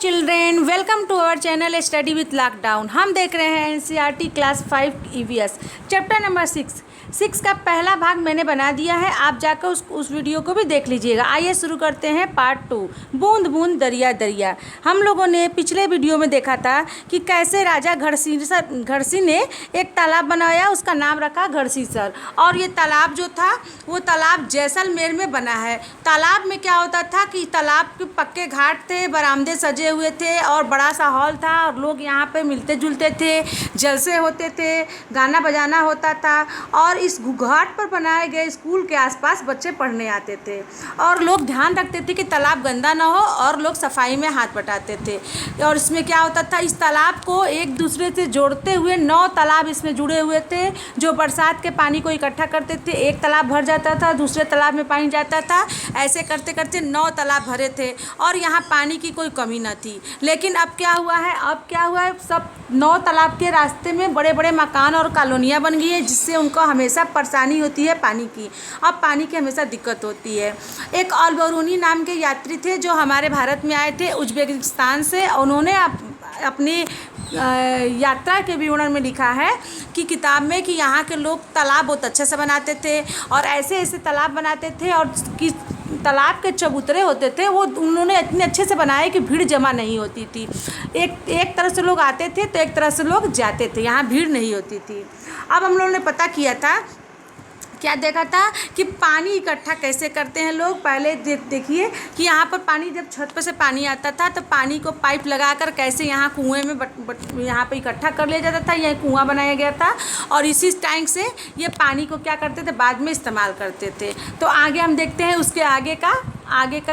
Children, welcome to our channel study with lockdown. हम देख रहे हैं NCERT class 5 EVS chapter number 6 का पहला भाग मैंने बना दिया है। आप जाकर उस वीडियो को भी देख लीजिएगा। आइए शुरू करते हैं पार्ट 2, बूंद बूंद दरिया दरिया। हम लोगों ने पिछले वीडियो में देखा था कि कैसे राजा घड़सी ने एक तालाब बनाया, उसका नाम रखा घड़सीसर। और ये तालाब जो था वो तालाब जैसलमेर में बना है। तालाब में क्या होता था कि तालाब के पक्के घाट थे, बरामदे सजे हुए थे और बड़ा सा हॉल था और लोग यहाँ पे मिलते जुलते थे, जलसे होते थे, गाना बजाना होता था। और इस घाट पर बनाए गए स्कूल के आसपास बच्चे पढ़ने आते थे और लोग ध्यान रखते थे कि तालाब गंदा ना हो और लोग सफाई में हाथ बटाते थे। और इसमें क्या होता था, इस तालाब को एक दूसरे से जोड़ते हुए 9 तालाब इसमें जुड़े हुए थे जो बरसात के पानी को इकट्ठा करते थे। एक तालाब भर जाता था, दूसरे तालाब में पानी जाता था, ऐसे करते करते 9 तालाब भरे थे और यहाँ पानी की कोई कमी न थी। लेकिन अब क्या हुआ है, सब 9 तालाब के रास्ते में बड़े बड़े मकान और कॉलोनियाँ बन गई है, जिससे उनको हमेशा परेशानी होती है पानी की। अब पानी की हमेशा दिक्कत होती है। एक अल-बरूनी नाम के यात्री थे जो हमारे भारत में आए थे उज्बेकिस्तान से। उन्होंने अपनी यात्रा के विवरण में लिखा है कि किताब में कि यहाँ के लोग तालाब बहुत अच्छे से बनाते थे और ऐसे ऐसे तालाब बनाते थे और कि तालाब के चबूतरे होते थे वो उन्होंने इतने अच्छे से बनाए कि भीड़ जमा नहीं होती थी। एक तरह से लोग आते थे तो एक तरह से लोग जाते थे, यहाँ भीड़ नहीं होती थी। अब हम लोगों ने पता किया था, क्या देखा था कि पानी इकट्ठा कैसे करते हैं लोग। पहले देखिए कि यहाँ पर पानी, जब छत पर से पानी आता था तो पानी को पाइप लगाकर कैसे यहाँ कुएं में यहाँ पे इकट्ठा कर लिया जाता था। यह कुआं बनाया गया था और इसी टैंक से ये पानी को क्या करते थे, बाद में इस्तेमाल करते थे। तो आगे हम देखते हैं उसके आगे का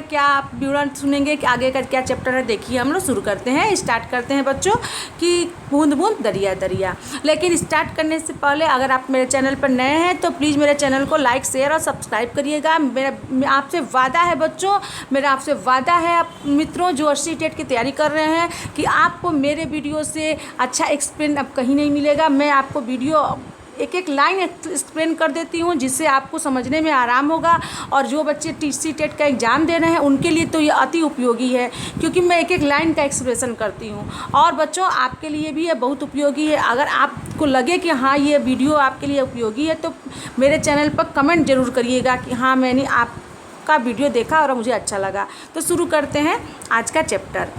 क्या आप विवरण सुनेंगे कि आगे का क्या चैप्टर है। देखिए हम लोग शुरू करते हैं, स्टार्ट करते हैं बच्चों कि बूंद बूंद दरिया दरिया। लेकिन स्टार्ट करने से पहले अगर आप मेरे चैनल पर नए हैं तो प्लीज़ मेरे चैनल को लाइक, शेयर और सब्सक्राइब करिएगा। मेरा आपसे वादा है बच्चों, मेरा आपसे वादा है आप मित्रों जो 80 टेट की तैयारी कर रहे हैं कि आपको मेरे वीडियो से अच्छा एक्सप्लेन अब कहीं नहीं मिलेगा। मैं आपको वीडियो एक एक लाइन एक्सप्लेन कर देती हूँ जिससे आपको समझने में आराम होगा। और जो बच्चे टीसी टेट का एग्ज़ाम दे रहे हैं उनके लिए तो ये अति उपयोगी है क्योंकि मैं एक एक लाइन का एक्सप्रेशन करती हूँ। और बच्चों आपके लिए भी ये बहुत उपयोगी है। अगर आपको लगे कि हाँ ये वीडियो आपके लिए उपयोगी है तो मेरे चैनल पर कमेंट ज़रूर करिएगा कि हाँ मैंने आपका वीडियो देखा और मुझे अच्छा लगा। तो शुरू करते हैं आज का चैप्टर।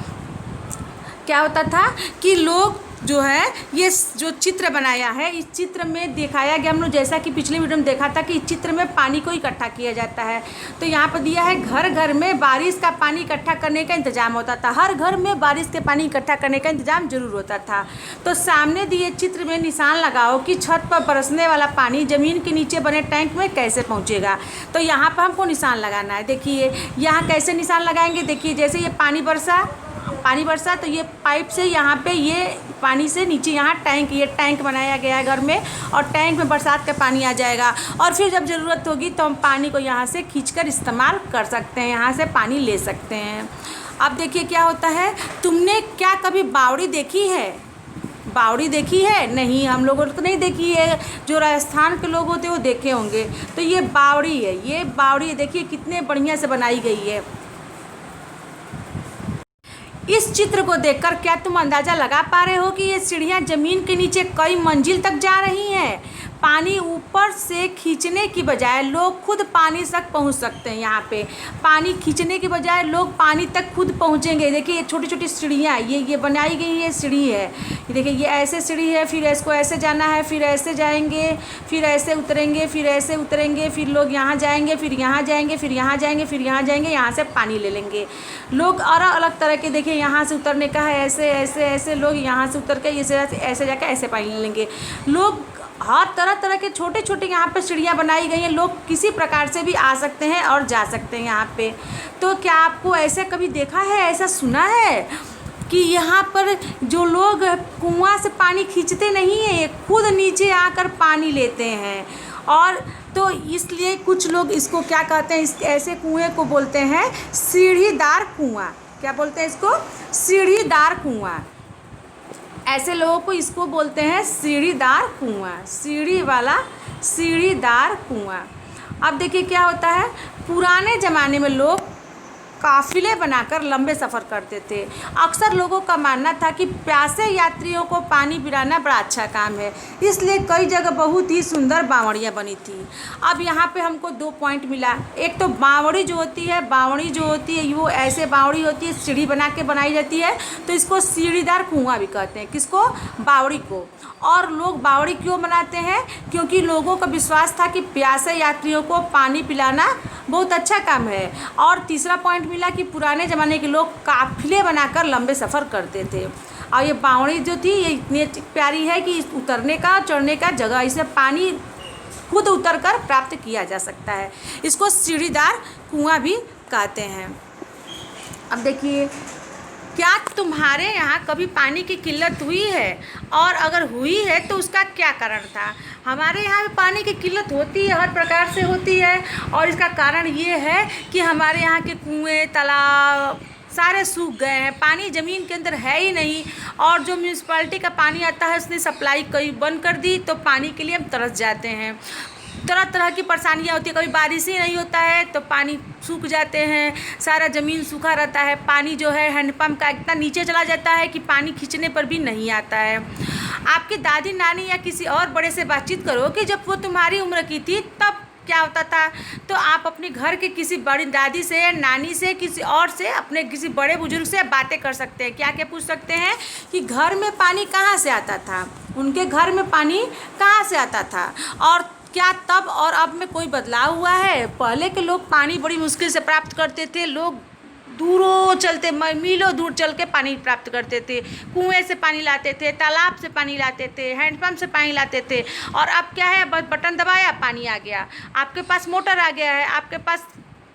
क्या होता था कि लोग जो है ये जो चित्र बनाया है, इस चित्र में दिखाया गया, हम लोग जैसा कि पिछले वीडियो में देखा था कि इस चित्र में पानी को इकट्ठा किया जाता है। तो यहाँ पर दिया है घर घर में बारिश का पानी इकट्ठा करने का इंतजाम होता था। हर घर में बारिश के पानी इकट्ठा करने का इंतजाम जरूर होता था। तो सामने दिए चित्र में निशान लगाओ कि छत पर बरसने वाला पानी ज़मीन के नीचे बने टैंक में कैसे पहुँचेगा। तो यहाँ पर हमको निशान लगाना है। देखिए यहाँ कैसे निशान लगाएंगे। देखिए जैसे ये पानी बरसा तो ये पाइप से यहाँ पे ये पानी से नीचे यहाँ ये टैंक बनाया गया है घर में और टैंक में बरसात का पानी आ जाएगा और फिर जब ज़रूरत होगी तो हम पानी को यहाँ से खींचकर इस्तेमाल कर सकते हैं, यहाँ से पानी ले सकते हैं। अब देखिए क्या होता है, तुमने क्या कभी बावड़ी देखी है? बावड़ी देखी है? नहीं, हम लोगों ने तो नहीं देखी है। जो राजस्थान के लोग होते हैं वो देखे होंगे। तो ये बावड़ी है, ये बावड़ी देखिए कितने बढ़िया से बनाई गई है। इस चित्र को देखकर क्या तुम अंदाज़ा लगा पा रहे हो कि ये सीढ़ियाँ ज़मीन के नीचे कई मंजिल तक जा रही हैं? पानी ऊपर से खींचने की बजाय लोग खुद पानी तक पहुंच सकते हैं। यहाँ पे पानी खींचने की बजाय लोग पानी तक खुद पहुंचेंगे। देखिए ये छोटी छोटी सीढ़ियाँ ये बनाई गई है, सीढ़ी है। ये देखिए ये ऐसे सीढ़ी है, फिर इसको ऐसे जाना है, फिर ऐसे जाएंगे, फिर ऐसे उतरेंगे, फिर ऐसे उतरेंगे, फिर लोग यहाँ जाएंगे, फिर यहाँ जाएंगे, फिर यहाँ जाएंगे, फिर यहाँ जाएंगे, यहाँ से पानी ले लेंगे। लोग अलग अलग तरह के, देखिए यहाँ से उतरने का है, ऐसे ऐसे ऐसे लोग यहाँ से उतर के ऐसे जाकर ऐसे पानी ले लेंगे। लोग हर तरह तरह के छोटे छोटे यहाँ पर सीढ़ियाँ बनाई गई हैं। लोग किसी प्रकार से भी आ सकते हैं और जा सकते हैं यहाँ पे। तो क्या आपको ऐसे कभी देखा है, ऐसा सुना है कि यहाँ पर जो लोग कुआं से पानी खींचते नहीं हैं, ये खुद नीचे आकर पानी लेते हैं? और तो इसलिए कुछ लोग इसको क्या कहते हैं, इस ऐसे कुएँ को बोलते हैं सीढ़ीदार कुआँ। क्या बोलते हैं इसको? सीढ़ीदार कुआँ। ऐसे लोगों को इसको बोलते हैं सीढ़ीदार कुआं, सीढ़ीदार कुआं। अब देखिए क्या होता है, पुराने ज़माने में लोग काफिले बनाकर लंबे सफ़र करते थे। अक्सर लोगों का मानना था कि प्यासे यात्रियों को पानी पिलाना बड़ा अच्छा काम है, इसलिए कई जगह बहुत ही सुंदर बावड़ियाँ बनी थी। अब यहाँ पे हमको 2 पॉइंट मिला। एक तो बावड़ी जो होती है वो ऐसे बावड़ी होती है, सीढ़ी बना के बनाई जाती है, तो इसको सीढ़ीदार कुआं भी कहते हैं। किसको? बावड़ी को। और लोग बावड़ी क्यों बनाते हैं? क्योंकि लोगों का विश्वास था कि प्यासे यात्रियों को पानी पिलाना बहुत अच्छा काम है। और तीसरा पॉइंट मिला कि पुराने ज़माने के लोग काफिले बनाकर लंबे सफ़र करते थे। और ये बावड़ी जो थी ये इतनी प्यारी है कि उतरने का चढ़ने का जगह, इसमें पानी खुद उतर कर प्राप्त किया जा सकता है। इसको सीढ़ीदार कुआं भी कहते हैं। अब देखिए, क्या तुम्हारे यहाँ कभी पानी की किल्लत हुई है? और अगर हुई है तो उसका क्या कारण था? हमारे यहाँ भी पानी की किल्लत होती है, हर प्रकार से होती है। और इसका कारण ये है कि हमारे यहाँ के कुएँ, तालाब सारे सूख गए हैं, पानी ज़मीन के अंदर है ही नहीं। और जो म्यूनसिपैलिटी का पानी आता है उसने सप्लाई कई बंद कर दी, तो पानी के लिए हम तरस जाते हैं। तरह तरह की परेशानियाँ होती है। कभी बारिश ही नहीं होता है तो पानी सूख जाते हैं, सारा ज़मीन सूखा रहता है। पानी जो है हैंडपम्प का इतना नीचे चला जाता है कि पानी खींचने पर भी नहीं आता है। आपकी दादी नानी या किसी और बड़े से बातचीत करो कि जब वो तुम्हारी उम्र की थी तब क्या होता था। तो आप अपने घर के किसी बड़ी दादी से या नानी से, किसी और से, अपने किसी बड़े बुजुर्ग से बातें कर सकते हैं। क्या क्या पूछ सकते हैं कि घर में पानी कहाँ से आता था, उनके घर में पानी कहाँ से आता था, और क्या तब और अब में कोई बदलाव हुआ है। पहले के लोग पानी बड़ी मुश्किल से प्राप्त करते थे। लोग दूरों चलते, मीलों दूर चल के पानी प्राप्त करते थे। कुएं से पानी लाते थे, तालाब से पानी लाते थे, हैंडपम्प से पानी लाते थे। और अब क्या है, बस बटन दबाया पानी आ गया। आपके पास मोटर आ गया है, आपके पास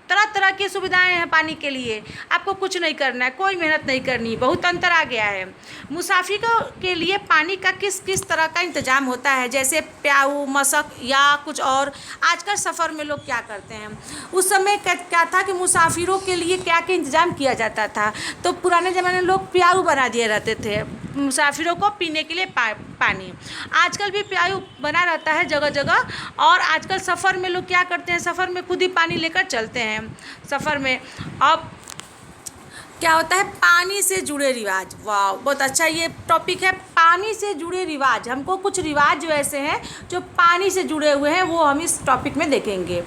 तरह तरह की सुविधाएं हैं पानी के लिए। आपको कुछ नहीं करना है, कोई मेहनत नहीं करनी, बहुत अंतर आ गया है। मुसाफिरों के लिए पानी का किस किस तरह का इंतज़ाम होता है, जैसे प्याऊ, मशक या कुछ और। आजकल सफ़र में लोग क्या करते हैं, उस समय क्या था कि मुसाफिरों के लिए क्या क्या इंतज़ाम किया जाता था। तो पुराने ज़माने में लोग प्याऊ बना दिए रहते थे मुसाफिरों को पीने के लिए पानी। आजकल भी प्याऊ बना रहता है जगह जगह। और आजकल सफ़र में लोग क्या करते हैं, सफ़र में खुद ही पानी लेकर चलते हैं सफ़र में। अब क्या होता है, पानी से जुड़े रिवाज। वाह, बहुत अच्छा ये टॉपिक है, पानी से जुड़े रिवाज। हमको कुछ रिवाज जो ऐसे हैं जो पानी से जुड़े हुए हैं वो हम इस टॉपिक में देखेंगे।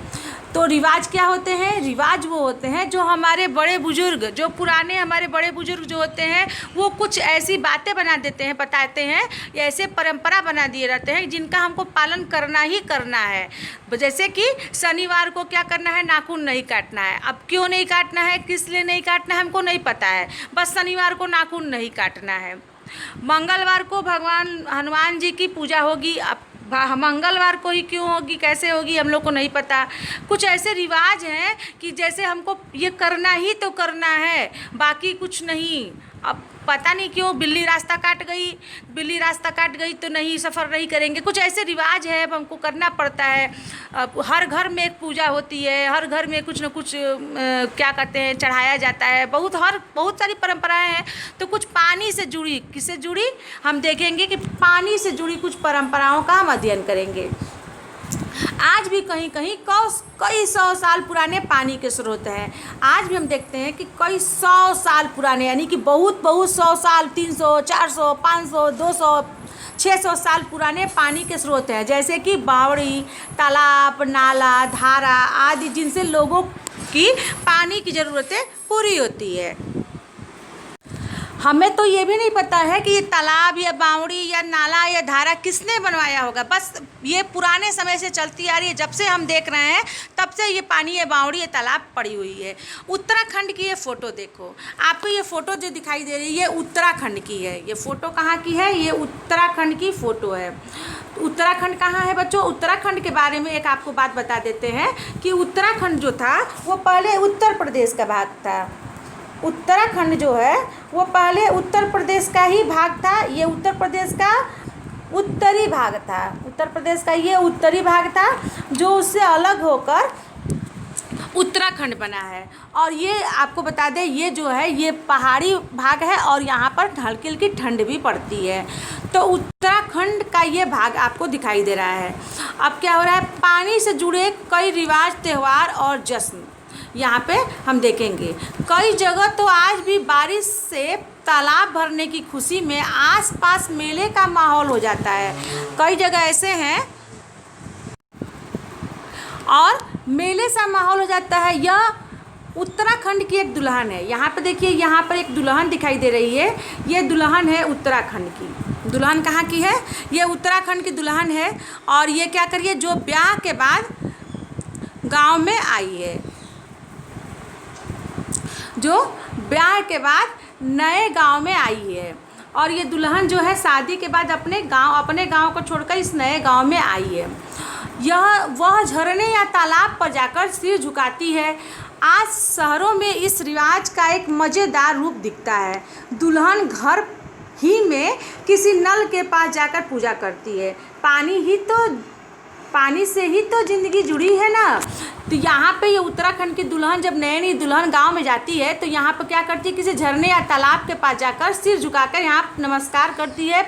तो रिवाज क्या होते हैं? रिवाज वो होते हैं जो हमारे बड़े बुजुर्ग, जो पुराने हमारे बड़े बुजुर्ग जो होते हैं वो कुछ ऐसी बातें बना देते हैं, बताते हैं, ऐसे परंपरा बना दिए रहते हैं जिनका हमको पालन करना ही करना है। जैसे कि शनिवार को क्या करना है, नाखून नहीं काटना है। अब क्यों नहीं काटना है, किस लिए नहीं काटना है, हमको नहीं पता है, बस शनिवार को नाखून नहीं काटना है। मंगलवार को भगवान हनुमान जी की पूजा होगी। अब मंगलवार को ही क्यों होगी, कैसे होगी, हम लोग को नहीं पता। कुछ ऐसे रिवाज हैं कि जैसे हमको ये करना ही तो करना है, बाकी कुछ नहीं। अब पता नहीं क्यों बिल्ली रास्ता काट गई तो नहीं, सफ़र नहीं करेंगे। कुछ ऐसे रिवाज है, अब हमको करना पड़ता है। अब हर घर में एक पूजा होती है, हर घर में कुछ न कुछ क्या कहते हैं, चढ़ाया जाता है। बहुत सारी परंपराएं हैं। तो कुछ पानी से जुड़ी, किससे जुड़ी, हम देखेंगे कि पानी से जुड़ी कुछ परंपराओं का हम अध्ययन करेंगे। आज भी कहीं कहीं कई सौ साल पुराने पानी के स्रोत हैं। आज भी हम देखते हैं कि कई 100 साल पुराने, यानी कि बहुत 100 साल, 300, 400, 500, 200, 600 साल पुराने पानी के स्रोत हैं। जैसे कि बावड़ी, तालाब, नाला, धारा आदि, जिनसे लोगों की पानी की ज़रूरतें पूरी होती है। हमें तो ये भी नहीं पता है कि ये तालाब या बावड़ी या नाला या धारा किसने बनवाया होगा। बस ये पुराने समय से चलती आ रही है, जब से हम देख रहे हैं तब से ये पानी, ये बावड़ी, ये तालाब पड़ी हुई है। उत्तराखंड की ये फ़ोटो देखो, आपको ये फ़ोटो जो दिखाई दे रही है ये उत्तराखंड की है। ये फ़ोटो कहाँ की है? ये उत्तराखंड की फ़ोटो है। उत्तराखंड कहाँ है बच्चों? उत्तराखंड के बारे में एक आपको बात बता देते हैं कि उत्तराखंड जो था वो पहले उत्तर प्रदेश का भाग था। उत्तराखंड जो है वो पहले उत्तर प्रदेश का ही भाग था। ये उत्तर प्रदेश का उत्तरी भाग था। उत्तर प्रदेश का ये उत्तरी भाग था जो उससे अलग होकर उत्तराखंड बना है। और ये आपको बता दें, ये जो है ये पहाड़ी भाग है और यहाँ पर हल्की हल्की ठंड भी पड़ती है। तो उत्तराखंड का ये भाग आपको दिखाई दे रहा है। अब क्या हो रहा है, पानी से जुड़े कई रिवाज, त्यौहार और जश्न। यहाँ पे हम देखेंगे। कई जगह तो आज भी बारिश से तालाब भरने की खुशी में आसपास मेले का माहौल हो जाता है। कई जगह ऐसे हैं और मेले सा माहौल हो जाता है। यह उत्तराखंड की एक दुल्हन है। यहाँ पे देखिए, यहाँ पर एक दुल्हन दिखाई दे रही है। ये दुल्हन है उत्तराखंड की। दुल्हन कहाँ की है? ये उत्तराखंड की दुल्हन है। और ये क्या करिए, जो ब्याह के बाद गांव में आई है, जो ब्याह के बाद नए गांव में आई है। और ये दुल्हन जो है शादी के बाद अपने गांव को छोड़कर इस नए गांव में आई है। वह झरने या तालाब पर जाकर सिर झुकाती है। आज शहरों में इस रिवाज का एक मज़ेदार रूप दिखता है। दुल्हन घर ही में किसी नल के पास जाकर पूजा करती है। पानी से ही तो ज़िंदगी जुड़ी है ना। तो यहाँ पे ये उत्तराखंड की दुल्हन जब नई दुल्हन गांव में जाती है तो यहाँ पर क्या करती है, किसी झरने या तालाब के पास जाकर सिर झुकाकर यहाँ नमस्कार करती है,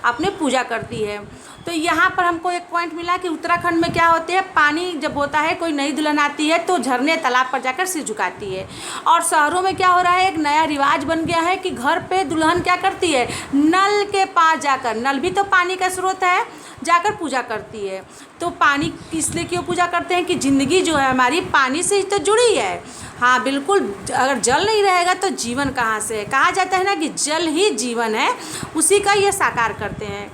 अपने पूजा करती है। तो यहाँ पर हमको एक पॉइंट मिला कि उत्तराखंड में क्या होते हैं, पानी जब होता है, कोई नई दुल्हन आती है तो झरने तालाब पर जाकर सिर झुकाती है। और शहरों में क्या हो रहा है, एक नया रिवाज बन गया है कि घर पे दुल्हन क्या करती है, नल के पास जाकर, नल भी तो पानी का स्रोत है, जाकर पूजा करती है। तो पानी इसलिए क्यों पूजा करते हैं कि ज़िंदगी जो है हमारी पानी से ही तो जुड़ी है। हाँ बिल्कुल, अगर जल नहीं रहेगा तो जीवन कहाँ से है। कहा जाता है ना कि जल ही जीवन है, उसी का ये साकार करते हैं।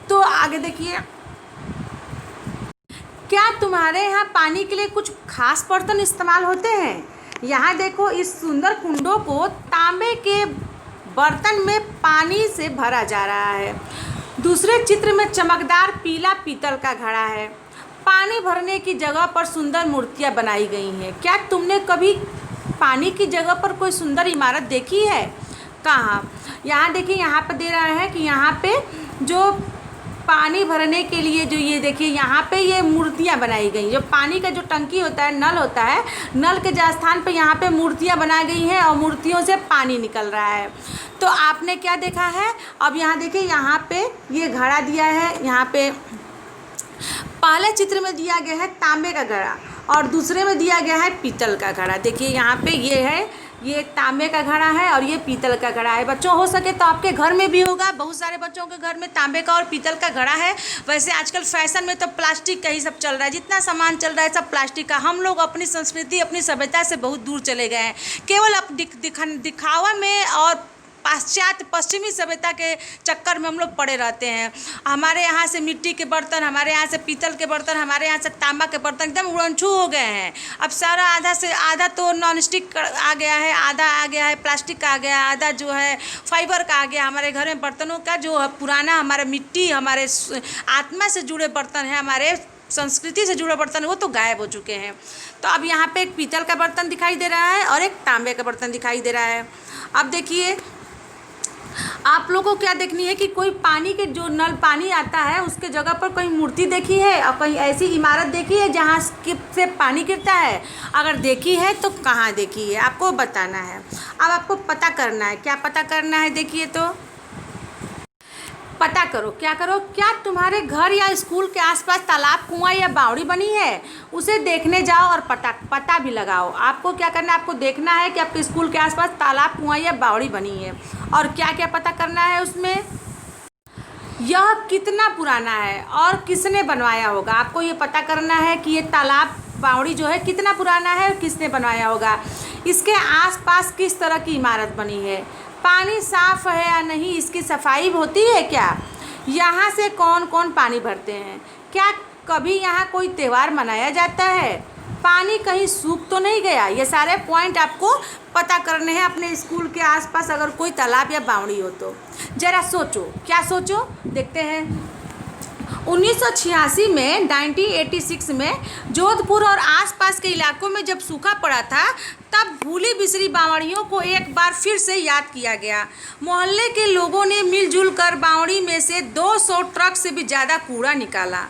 तो आगे देखिए, क्या तुम्हारे यहाँ पानी के लिए कुछ खास बर्तन इस्तेमाल होते हैं? यहाँ देखो, इस सुंदर कुंडों को तांबे के बर्तन में पानी से भरा जा रहा है। दूसरे चित्र में चमकदार पीला पीतल का घड़ा है। पानी भरने की जगह पर सुंदर मूर्तियाँ बनाई गई हैं। क्या तुमने कभी पानी की जगह पर कोई सुंदर इमारत देखी है? कहाँ? यहाँ देखिए, यहाँ पर दे रहा है कि यहाँ पे जो पानी भरने के लिए जो ये देखिए यहाँ पे ये मूर्तियाँ बनाई गई। जो पानी का जो टंकी होता है, नल होता है, नल के स्थान पे यहाँ पे मूर्तियाँ बनाई गई हैं और मूर्तियों से पानी निकल रहा है। तो आपने क्या देखा है? अब यहाँ देखिए, यहाँ पे ये घड़ा दिया है। यहाँ पे पहले चित्र में दिया गया है तांबे का घड़ा और दूसरे में दिया गया है पीतल का घड़ा। देखिए यहाँ पे ये है, ये तांबे का घड़ा है और ये पीतल का घड़ा है। बच्चों, हो सके तो आपके घर में भी होगा, बहुत सारे बच्चों के घर में तांबे का और पीतल का घड़ा है। वैसे आजकल फैशन में तो प्लास्टिक का ही सब चल रहा है, जितना सामान चल रहा है सब प्लास्टिक का। हम लोग अपनी संस्कृति, अपनी सभ्यता से बहुत दूर चले गए हैं। केवल अब दिखावा में और पश्चिमी सभ्यता के चक्कर में हम लोग पड़े रहते हैं। हमारे यहाँ से मिट्टी के बर्तन, हमारे यहाँ से पीतल के बर्तन, हमारे यहाँ से तांबा के बर्तन एकदम उड़नछू हो गए हैं। अब सारा आधा से आधा तो नॉन स्टिक आ गया है, आधा आ गया है प्लास्टिक का आ गया, आधा जो है फाइबर का आ गया। हमारे घर में बर्तनों का जो पुराना हमारा मिट्टी, हमारे आत्मा से जुड़े बर्तन हैं, हमारे संस्कृति से जुड़े बर्तन, वो तो गायब हो चुके हैं। तो अब यहाँ पे एक पीतल का बर्तन दिखाई दे रहा है और एक तांबे का बर्तन दिखाई दे रहा है। अब देखिए, आप लोगों को क्या देखनी है कि कोई पानी के जो नल पानी आता है उसके जगह पर कोई मूर्ति देखी है और कहीं ऐसी इमारत देखी है जहाँ से पानी गिरता है? अगर देखी है तो कहाँ देखी है, आपको बताना है। अब आपको पता करना है। क्या पता करना है? देखिए तो पता करो। क्या करो? क्या तुम्हारे घर या स्कूल के आसपास तालाब, कुआं या बावड़ी बनी है? उसे देखने जाओ और पता भी लगाओ। आपको क्या करना है? आपको देखना है कि आपके स्कूल के आसपास तालाब, कुआं या बावड़ी बनी है और क्या क्या पता करना है उसमें। यह कितना पुराना है और किसने बनवाया होगा। आपको ये पता करना है कि ये तालाब, बावड़ी जो है कितना पुराना है और किसने बनवाया होगा। इसके आसपास किस तरह की इमारत बनी है, पानी साफ है या नहीं, इसकी सफाई होती है क्या, यहाँ से कौन कौन पानी भरते हैं, क्या कभी यहाँ कोई त्यौहार मनाया जाता है, पानी कहीं सूख तो नहीं गया। ये सारे पॉइंट आपको पता करने हैं अपने स्कूल के आसपास अगर कोई तालाब या बावड़ी हो तो। ज़रा सोचो, क्या सोचो, देखते हैं। 1986 में 1986 में जोधपुर और आसपास के इलाकों में जब सूखा पड़ा था तब भूली बिसरी बावड़ियों को एक बार फिर से याद किया गया। मोहल्ले के लोगों ने मिलजुल कर बावड़ी में से 200 ट्रक से भी ज़्यादा कूड़ा निकाला।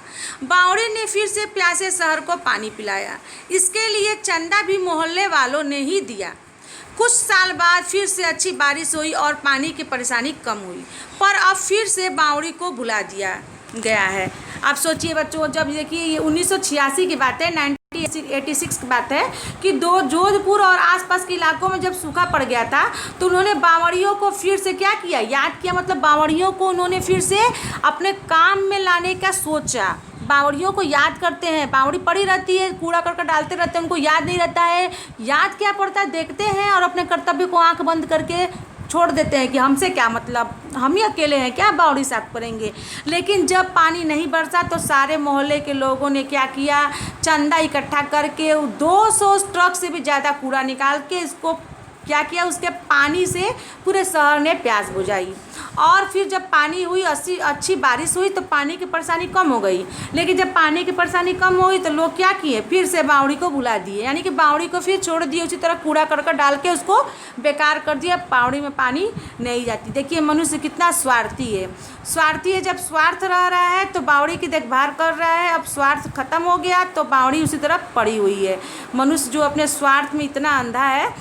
बावड़ी ने फिर से प्यासे शहर को पानी पिलाया। इसके लिए चंदा भी मोहल्ले वालों ने ही दिया। कुछ साल बाद फिर से अच्छी बारिश हुई और पानी की परेशानी कम हुई, पर अब फिर से बावड़ी को भुला दिया गया है। आप सोचिए बच्चों, जब देखिए ये 1986 की बात है, 1986 की बात है कि जोधपुर और आसपास के इलाकों में जब सूखा पड़ गया था तो उन्होंने बावड़ियों को फिर से क्या किया, याद किया, मतलब बावड़ियों को उन्होंने फिर से अपने काम में लाने का सोचा। बावड़ियों को याद करते हैं, बावड़ी पड़ी रहती है, कूड़ा करकट डालते रहते हैं, उनको याद नहीं रहता है। याद क्या पड़ता है, देखते हैं और अपने कर्तव्य को आंख बंद करके छोड़ देते हैं कि हमसे क्या मतलब, हम ही अकेले हैं क्या बावड़ी साफ करेंगे। लेकिन जब पानी नहीं बरसा तो सारे मोहल्ले के लोगों ने क्या किया, चंदा इकट्ठा करके 200 ट्रक से भी ज़्यादा कूड़ा निकाल के इसको क्या किया, उसके पानी से पूरे शहर ने प्यास बुझाई। और फिर जब पानी हुई, अच्छी बारिश हुई तो पानी की परेशानी कम हो गई। लेकिन जब पानी की परेशानी कम हुई तो लोग क्या किए, फिर से बावड़ी को बुला दिए, यानी कि बावड़ी को फिर छोड़ दिए, उसी तरह कूड़ा करकट डाल के उसको बेकार कर दिया, बावड़ी में पानी नहीं जाती। देखिए मनुष्य कितना स्वार्थी है, जब स्वार्थ रह रहा है तो बावड़ी की देखभाल कर रहा है, अब स्वार्थ खत्म हो गया तो बावड़ी उसी तरह पड़ी हुई है। मनुष्य जो अपने स्वार्थ में इतना अंधा है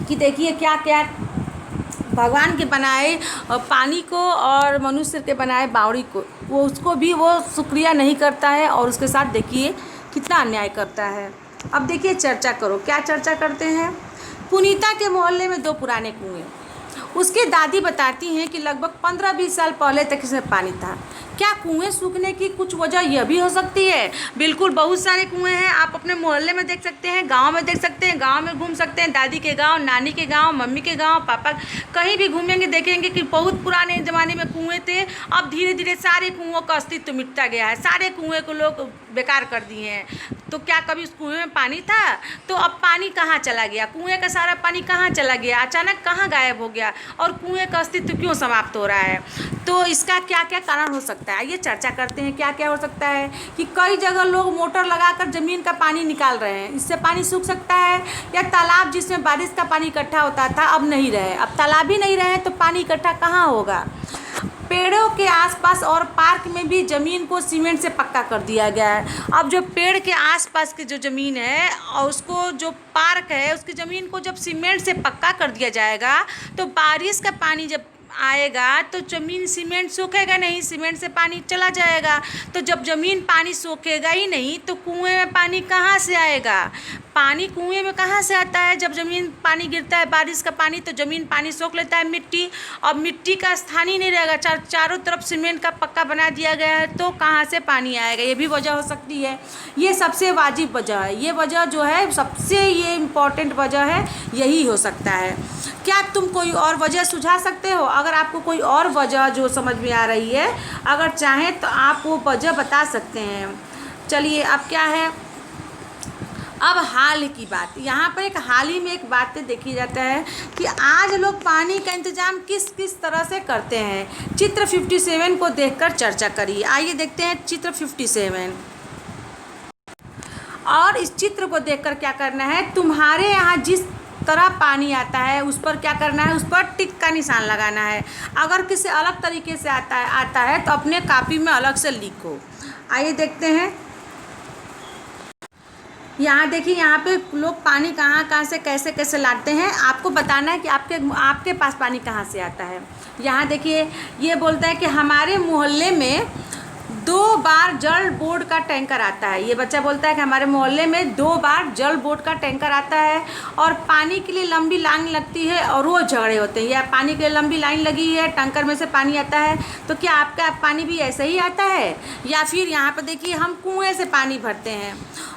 कि देखिए क्या क्या भगवान के बनाए पानी को और मनुष्य के बनाए बावड़ी को, वो उसको भी वो शुक्रिया नहीं करता है और उसके साथ देखिए कितना अन्याय करता है। अब देखिए चर्चा करो, क्या चर्चा करते हैं। पुनीता के मोहल्ले में 2 पुराने कुएं। उसकी दादी बताती हैं कि लगभग 15-20 साल पहले तक इसमें पानी था। क्या कुएं सूखने की कुछ वजह यह भी हो सकती है? बिल्कुल, बहुत सारे कुएं हैं, आप अपने मोहल्ले में देख सकते हैं, गांव में देख सकते हैं, गांव में घूम सकते हैं, दादी के गांव, नानी के गांव, मम्मी के गांव, पापा, कहीं भी घूमेंगे देखेंगे कि बहुत पुराने ज़माने में कुएं थे। अब धीरे धीरे सारे कुओं का अस्तित्व मिटता गया है, सारे कुएँ को लोग बेकार कर दिए हैं। तो क्या कभी उस कुएं में पानी था? तो अब पानी कहाँ चला गया, कुएं का सारा पानी कहाँ चला गया, अचानक कहाँ गायब हो गया और कुएं का अस्तित्व क्यों समाप्त हो रहा है? तो इसका क्या क्या कारण हो सकता है, ये चर्चा करते हैं। क्या क्या हो सकता है कि कई जगह लोग मोटर लगाकर ज़मीन का पानी निकाल रहे हैं, इससे पानी सूख सकता है। या तालाब जिसमें बारिश का पानी इकट्ठा होता था अब नहीं रहे, अब तालाब ही नहीं रहे तो पानी इकट्ठा कहाँ होगा। पेड़ों के आसपास और पार्क में भी ज़मीन को सीमेंट से पक्का कर दिया गया है। अब जो पेड़ के आसपास की जो ज़मीन है और उसको जो पार्क है उसकी ज़मीन को जब सीमेंट से पक्का कर दिया जाएगा तो बारिश का पानी जब आएगा तो ज़मीन सीमेंट सोखेगा नहीं, सीमेंट से पानी चला जाएगा। तो जब ज़मीन पानी सोखेगा ही नहीं तो कुएं में पानी कहाँ से आएगा? पानी कुएं में कहाँ से आता है? जब ज़मीन पानी गिरता है बारिश का पानी तो ज़मीन पानी सोख लेता है मिट्टी, और मिट्टी का स्थान ही नहीं रहेगा, चारों तरफ सीमेंट का पक्का बना दिया गया है तो कहाँ से पानी आएगा? ये भी वजह हो सकती है। ये सबसे वाजिब वजह है, ये वजह जो है सबसे ये इम्पॉर्टेंट वजह है, यही हो सकता है। क्या तुम कोई और वजह सुझा सकते हो? अगर आपको कोई और वजह जो समझ में आ रही है, अगर चाहें तो आप वो वजह बता सकते हैं। चलिए अब क्या है, अब हाल की बात। यहाँ पर एक हाल ही में एक बात देखी जाता है कि आज लोग पानी का इंतज़ाम किस किस तरह से करते हैं। चित्र 57 को देखकर चर्चा करिए। आइए देखते हैं चित्र 57। और इस चित्र को देखकर क्या करना है, तुम्हारे यहाँ जिस तरह पानी आता है उस पर क्या करना है, उस पर टिक का निशान लगाना है। अगर किसी अलग तरीके से आता है तो अपने कॉपी में अलग से लिखो। आइए देखते हैं। यहाँ देखिए, यहाँ पे लोग पानी कहाँ से कैसे कैसे लाते हैं, आपको बताना है कि आपके पास पानी कहाँ से आता है। यहाँ देखिए ये बोलता है कि हमारे मोहल्ले में 2 बार जल बोर्ड का टैंकर आता है। ये बच्चा बोलता है कि हमारे मोहल्ले में 2 बार जल बोर्ड का टैंकर आता है और पानी के लिए लंबी लाइन लगती है और रोज़ झगड़े होते हैं। या पानी के लिए लंबी लाइन लगी है, टैंकर में से पानी आता है, तो क्या आपका पानी भी ऐसे ही आता है? या फिर यहाँ पर देखिए हम कुएं से पानी भरते हैं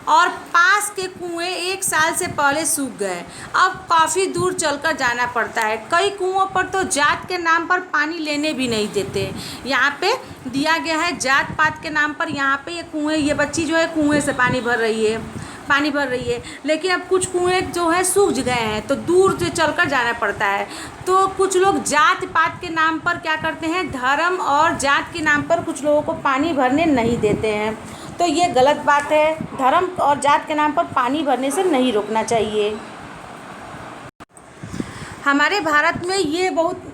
और पास के कुएं 1 साल से पहले सूख गए, अब काफ़ी दूर चलकर जाना पड़ता है। कई कुओं पर तो जात के नाम पर पानी लेने भी नहीं देते। यहाँ पे दिया गया है जात पात के नाम पर, यहाँ पे ये कुएं, ये बच्ची जो है कुएं से पानी भर रही है, लेकिन अब कुछ कुएं जो है सूख गए हैं तो दूर से चलकर जाना पड़ता है। तो कुछ लोग जात पात के नाम पर क्या करते हैं, धर्म और जात के नाम पर कुछ लोगों को पानी भरने नहीं देते हैं। तो ये गलत बात है, धर्म और जात के नाम पर पानी भरने से नहीं रोकना चाहिए। हमारे भारत में ये बहुत